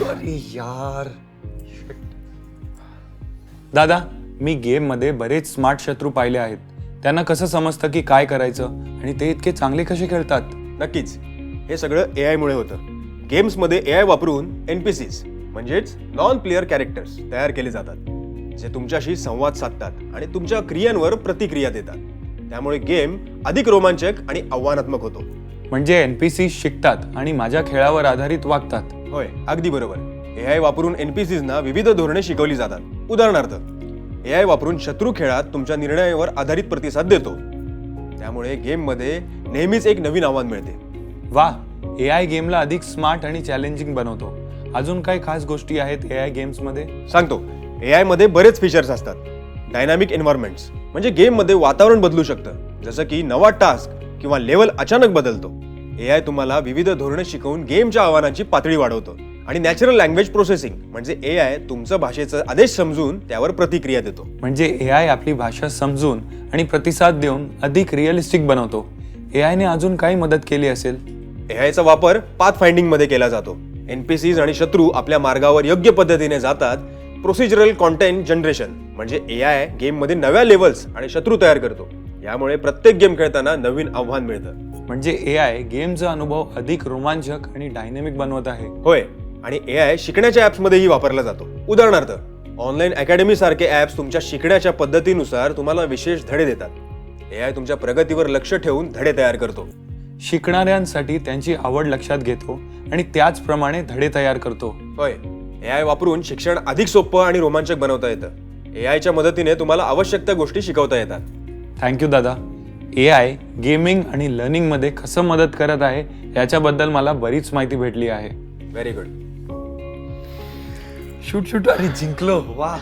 अरे यार, दादा, मी गेम मध्ये बरेच स्मार्ट शत्रू पाहिले आहेत. त्यांना कसं समजतं की काय करायचं आणि ते इतके चांगले कसे खेळतात? नक्कीच, हे सगळं AI मुळे होतं. गेम्समध्ये AI वापरून NPCs म्हणजेच नॉन प्लेयर कॅरेक्टर्स तयार केले जातात, जे तुमच्याशी संवाद साधतात आणि तुमच्या क्रियांवर प्रतिक्रिया देतात. त्यामुळे गेम अधिक रोमांचक आणि आव्हानात्मक होतो. म्हणजे NPC शिकतात आणि माझ्या खेळावर आधारित वागतात. होय, अगदी बरोबर. AI वापरून NPCs ना विविध धोरणे शिकवली जातात. उदाहरणार्थ, AI वापरून शत्रू खेळात तुमच्या निर्णयावर आधारित प्रतिसाद देतो. त्यामुळे गेममध्ये नेहमीच एक नवीन आव्हान मिळते. वा, AI गेमला अधिक स्मार्ट आणि चॅलेंजिंग बनवतो. अजून काही खास गोष्टी आहेत AI गेम्स मध्ये? सांगतो. AI मध्ये बरेच फीचर्स असतात. डायनामिक एन्व्हायरमेंट्स म्हणजे गेममध्ये वातावरण बदलू शकतं, जसं की नवा टास्क किंवा लेवल अचानक बदलतो. AI तुम्हाला विविध धोरणे शिकवून गेमच्या आव्हानाची पातळी वाढवतो. आणि नॅचरल लँग्वेज प्रोसेसिंग म्हणजे AI तुमचं भाषेचा आदेश समजून त्यावर प्रतिक्रिया देतो. म्हणजे AI आपली भाषा समजून आणि प्रतिसाद देऊन अधिक रिअलिस्टिक बनवतो. AI ने अजून काही मदत केली असेल? AIचा वापर पाथ फाइंडिंग मध्ये केला जातो. NPCs आणि शत्रू आपल्या मार्गावर योग्य पद्धतीने जातात. प्रोसिजरल कॉन्टेंट जनरेशन म्हणजे AI गेममध्ये नव्या लेव्हल्स आणि शत्रू तयार करतो. यामुळे प्रत्येक गेम खेळताना नवीन आव्हान मिळतं. म्हणजे AI गेमचा अनुभव अधिक रोमांचक आणि डायनॅमिक बनवत आहे. होय, आणि AI शिकण्याच्या ॲप्समध्येही वापरला जातो. उदाहरणार्थ, ऑनलाईन अकॅडमी सारखे ॲप्स तुमच्या शिकण्याच्या पद्धतीनुसार तुम्हाला विशेष धडे देतात. AI तुमच्या प्रगतीवर लक्ष ठेवून धडे तयार करतो. शिकणाऱ्यांसाठी त्यांची आवड लक्षात घेतो आणि त्याचप्रमाणे धडे तयार करतो. होय, AI वापरून शिक्षण अधिक सोपं आणि रोमांचक बनवता येतं. AIच्या मदतीने तुम्हाला आवश्यक त्या गोष्टी शिकवता येतात. थँक्यू दादा. AI गेमिंग आणि लर्निंग मध्ये कसं मदत करत आहे याच्याबद्दल मला बरीच माहिती भेटली आहे. Very good. शूट अरे जिंकलो, वा.